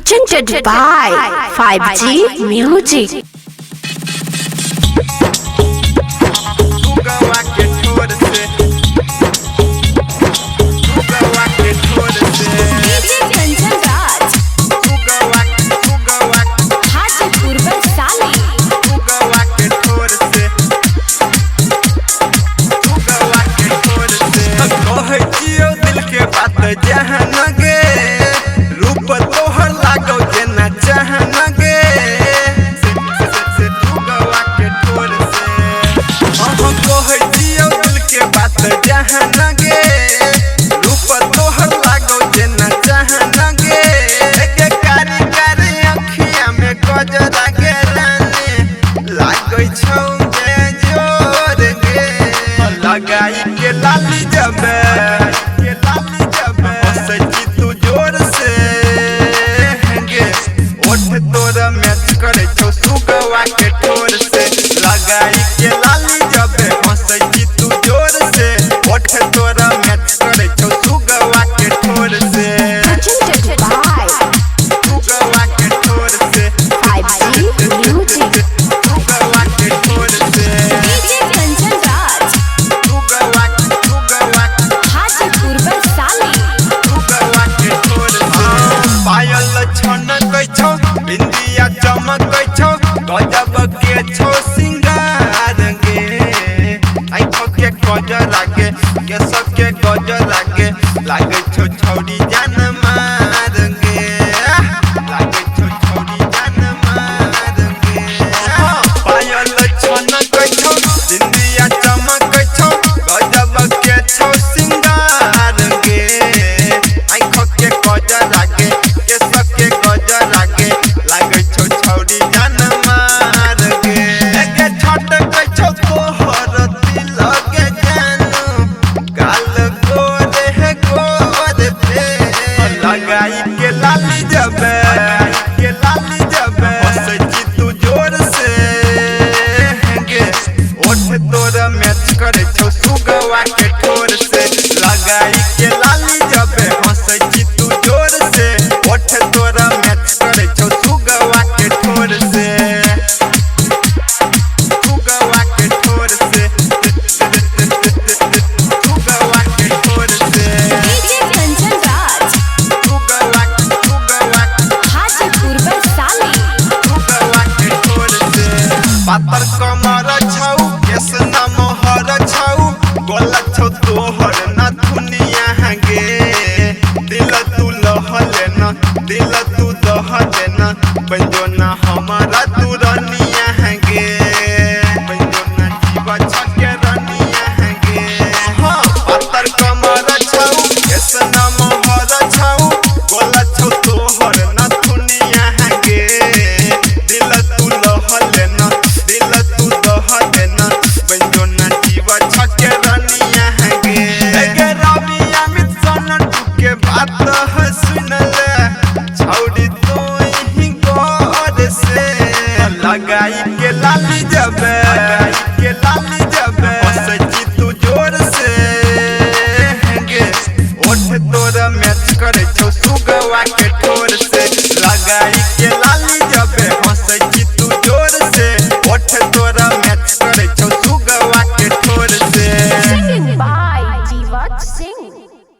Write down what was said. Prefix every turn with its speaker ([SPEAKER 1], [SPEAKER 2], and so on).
[SPEAKER 1] presented by 5G Music.
[SPEAKER 2] लगाई के लाली जबे सच्ची तू जोर से गे ओठ तोरा मैच करे छो सुगवा के ठोर से लगाई के लाली जबे सच्ची तू जोर से ओठ तोरा मैच करे छो सुगवा के ठोर से सुगवा के ठोर से
[SPEAKER 1] 5G Music.
[SPEAKER 2] सुगवा के ठोर से पायल छनक छौ बिंदिया चमक छौ गजब के छौ सिंगार गे आँख के गजर लागे केस के गजर लागे लागे छौ छौरी जान मार गे लागे छौ छौरी जान मार गे पायल छनक छौ बिंदिया चमक छौ गजब के छौ सिंगार गे आँख के गजर लागे लागे छौ छौरी जान मार गे एके छटक छौ तोहर दिल के जानू गाल गोरे है गोर पे लगाई के लाली जबे सच्ची तू जोर से गे ओठ तोरा मैच करे छौ सुगवा के ठोर से लगाई के लाली जबे सच्ची तू जोर से ओठ तोरा मैच करे छौ सुगवा के ठोर से सुगवा के ठोर से सुगवा के ठोर से पातर कमर छौ केस नमहर छौ गोल छौ तोहर न दुनिया गे दिल तू लहले न दिल तू दहले न बंजो न हमारा तू रनिया गे बंजो न जीवा छके रनिया गे हाँ पातर कमर छौ केस नमहर छौ गोल छौ तोहर न दुनिया गे दिल तू लहले न दिल तू दहले न बंजो न जीवा छके रनिया गे गे रवि अमित सन के बात सुन ले छौड़ी तू ही गोर से लगाई के लाली जबे सच्ची तू जोर से गे ओठ तोरा मैच करे छौ सुगवा